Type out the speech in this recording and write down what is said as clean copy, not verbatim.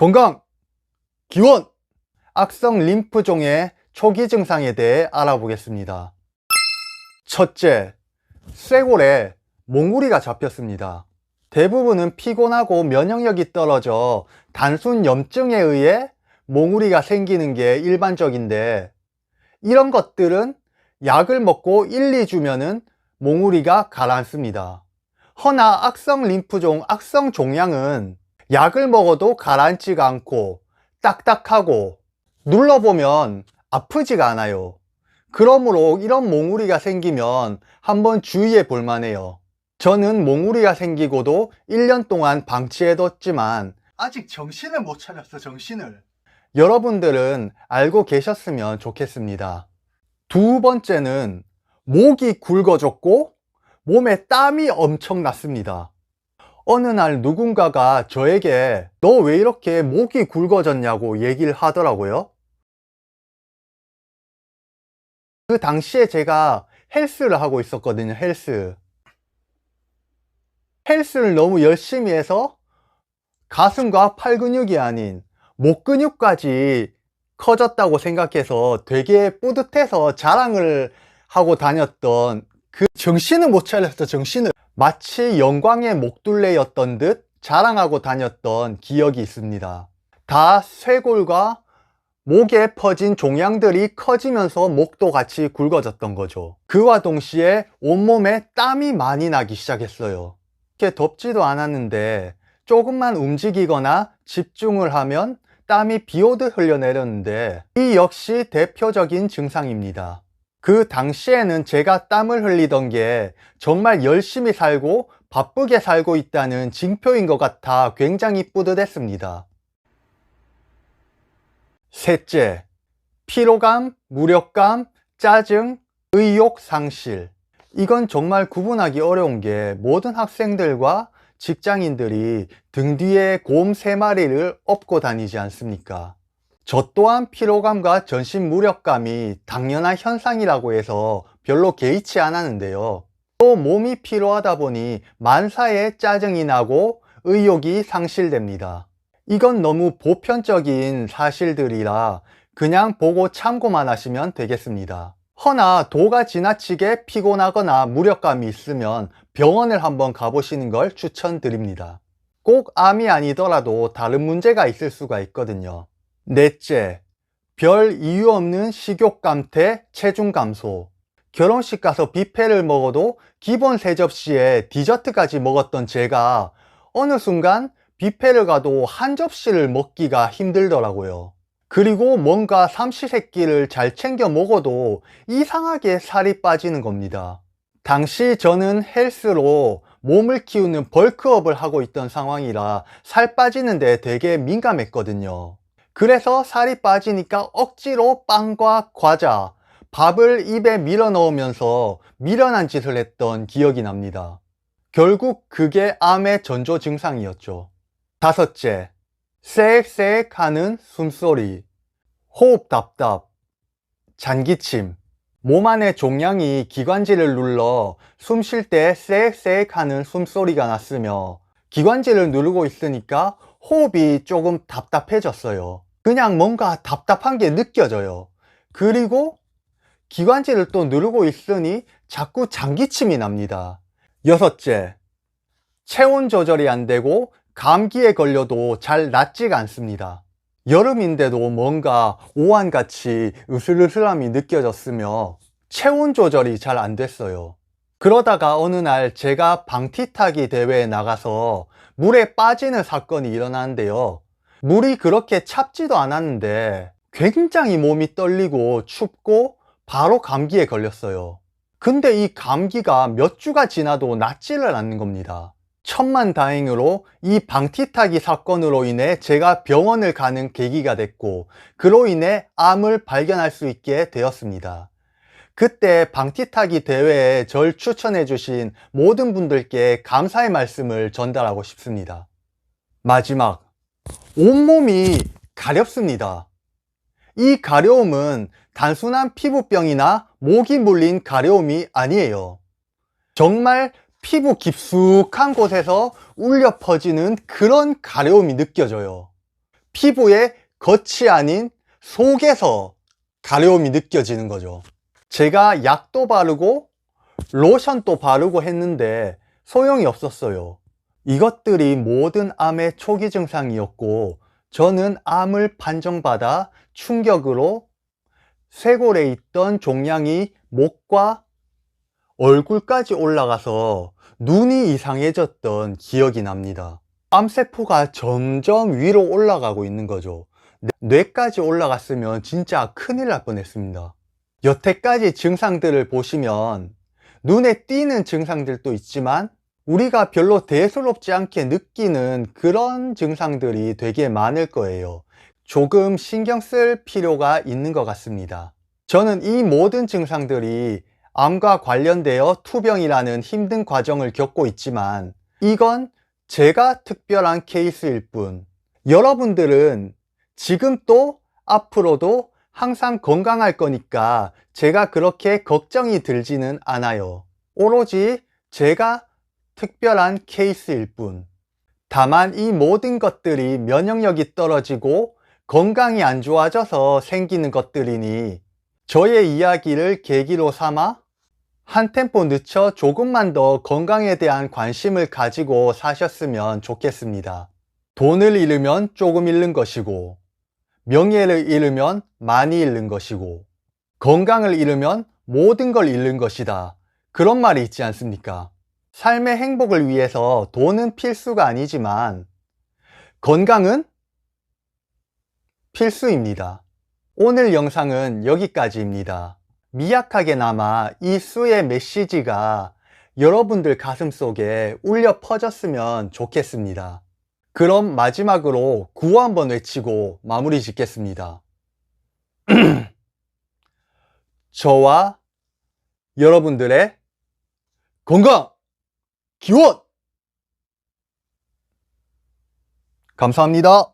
건강, 기원, 악성 림프종의 초기 증상에 대해 알아보겠습니다. 첫째, 쇄골에 몽우리가 잡혔습니다. 대부분은 피곤하고 면역력이 떨어져 단순 염증에 의해 몽우리가 생기는 게 일반적인데, 이런 것들은 약을 먹고 1, 2주면은 몽우리가 가라앉습니다. 허나 악성 림프종, 악성 종양은 약을 먹어도 가라앉지가 않고 딱딱하고 눌러보면 아프지가 않아요. 그러므로 이런 몽우리가 생기면 한번 주의해 볼 만해요. 저는 몽우리가 생기고도 1년 동안 방치해뒀지만 아직 정신을 못 차렸어, 정신을. 여러분들은 알고 계셨으면 좋겠습니다. 두 번째는 목이 굵어졌고 몸에 땀이 엄청 났습니다. 어느 날 누군가가 저에게 너 왜 이렇게 목이 굵어졌냐고 얘기를 하더라고요. 그 당시에 제가 헬스를 하고 있었거든요. 헬스를 너무 열심히 해서 가슴과 팔 근육이 아닌 목 근육까지 커졌다고 생각해서 되게 뿌듯해서 자랑을 하고 다녔던, 그 정신을 못 차렸어, 정신을. 마치 영광의 목둘레였던 듯 자랑하고 다녔던 기억이 있습니다. 다 쇄골과 목에 퍼진 종양들이 커지면서 목도 같이 굵어졌던 거죠. 그와 동시에 온몸에 땀이 많이 나기 시작했어요. 그렇게 덥지도 않았는데 조금만 움직이거나 집중을 하면 땀이 비오듯 흘러내렸는데, 이 역시 대표적인 증상입니다. 그 당시에는 제가 땀을 흘리던 게 정말 열심히 살고 바쁘게 살고 있다는 징표인 것 같아 굉장히 뿌듯했습니다. 셋째, 피로감, 무력감, 짜증, 의욕 상실. 이건 정말 구분하기 어려운 게 모든 학생들과 직장인들이 등 뒤에 곰 3마리를 업고 다니지 않습니까? 저 또한 피로감과 전신 무력감이 당연한 현상이라고 해서 별로 개의치 않았는데요. 또 몸이 피로하다 보니 만사에 짜증이 나고 의욕이 상실됩니다. 이건 너무 보편적인 사실들이라 그냥 보고 참고만 하시면 되겠습니다. 허나 도가 지나치게 피곤하거나 무력감이 있으면 병원을 한번 가보시는 걸 추천드립니다. 꼭 암이 아니더라도 다른 문제가 있을 수가 있거든요. 넷째, 별 이유 없는 식욕 감퇴, 체중 감소. 결혼식 가서 뷔페를 먹어도 기본 3접시에 디저트까지 먹었던 제가 어느 순간 뷔페를 가도 한 접시를 먹기가 힘들더라고요. 그리고 뭔가 삼시세끼를 잘 챙겨 먹어도 이상하게 살이 빠지는 겁니다. 당시 저는 헬스로 몸을 키우는 벌크업을 하고 있던 상황이라 살 빠지는데 되게 민감했거든요. 그래서 살이 빠지니까 억지로 빵과 과자, 밥을 입에 밀어 넣으면서 미련한 짓을 했던 기억이 납니다. 결국 그게 암의 전조 증상이었죠. 다섯째, 쌕쌕 하는 숨소리, 호흡 답답, 잔기침. 몸 안의 종양이 기관지를 눌러 숨 쉴 때 쌕쌕 하는 숨소리가 났으며, 기관지를 누르고 있으니까 호흡이 조금 답답해졌어요. 그냥 뭔가 답답한 게 느껴져요. 그리고 기관지를 또 누르고 있으니 자꾸 잔기침이 납니다. 여섯째, 체온 조절이 안 되고 감기에 걸려도 잘 낫지가 않습니다. 여름인데도 뭔가 오한같이 으슬으슬함이 느껴졌으며 체온 조절이 잘 안 됐어요. 그러다가 어느 날 제가 방티타기 대회에 나가서 물에 빠지는 사건이 일어나는데요. 물이 그렇게 찹지도 않았는데 굉장히 몸이 떨리고 춥고 바로 감기에 걸렸어요. 근데 이 감기가 몇 주가 지나도 낫지를 않는 겁니다. 천만다행으로 이 방티타기 사건으로 인해 제가 병원을 가는 계기가 됐고, 그로 인해 암을 발견할 수 있게 되었습니다. 그때 방티타기 대회에 절 추천해 주신 모든 분들께 감사의 말씀을 전달하고 싶습니다. 마지막, 온몸이 가렵습니다. 이 가려움은 단순한 피부병이나 모기 물린 가려움이 아니에요. 정말 피부 깊숙한 곳에서 울려 퍼지는 그런 가려움이 느껴져요. 피부의 겉이 아닌 속에서 가려움이 느껴지는 거죠. 제가 약도 바르고 로션도 바르고 했는데 소용이 없었어요. 이것들이 모든 암의 초기 증상이었고, 저는 암을 판정받아 충격으로 쇄골에 있던 종양이 목과 얼굴까지 올라가서 눈이 이상해졌던 기억이 납니다. 암세포가 점점 위로 올라가고 있는 거죠. 뇌까지 올라갔으면 진짜 큰일 날 뻔했습니다. 여태까지 증상들을 보시면 눈에 띄는 증상들도 있지만 우리가 별로 대수롭지 않게 느끼는 그런 증상들이 되게 많을 거예요. 조금 신경 쓸 필요가 있는 것 같습니다. 저는 이 모든 증상들이 암과 관련되어 투병이라는 힘든 과정을 겪고 있지만 이건 제가 특별한 케이스일 뿐, 여러분들은 지금 또 앞으로도 항상 건강할 거니까 제가 그렇게 걱정이 들지는 않아요. 오로지 제가 특별한 케이스일 뿐. 다만 이 모든 것들이 면역력이 떨어지고 건강이 안 좋아져서 생기는 것들이니 저의 이야기를 계기로 삼아 한 템포 늦춰 조금만 더 건강에 대한 관심을 가지고 사셨으면 좋겠습니다. 돈을 잃으면 조금 잃는 것이고, 명예를 잃으면 많이 잃는 것이고, 건강을 잃으면 모든 걸 잃는 것이다. 그런 말이 있지 않습니까? 삶의 행복을 위해서 돈은 필수가 아니지만 건강은 필수입니다. 오늘 영상은 여기까지입니다. 미약하게나마 이 수의 메시지가 여러분들 가슴속에 울려 퍼졌으면 좋겠습니다. 그럼 마지막으로 구호 한번 외치고 마무리 짓겠습니다. 저와 여러분들의 건강 기원! 감사합니다.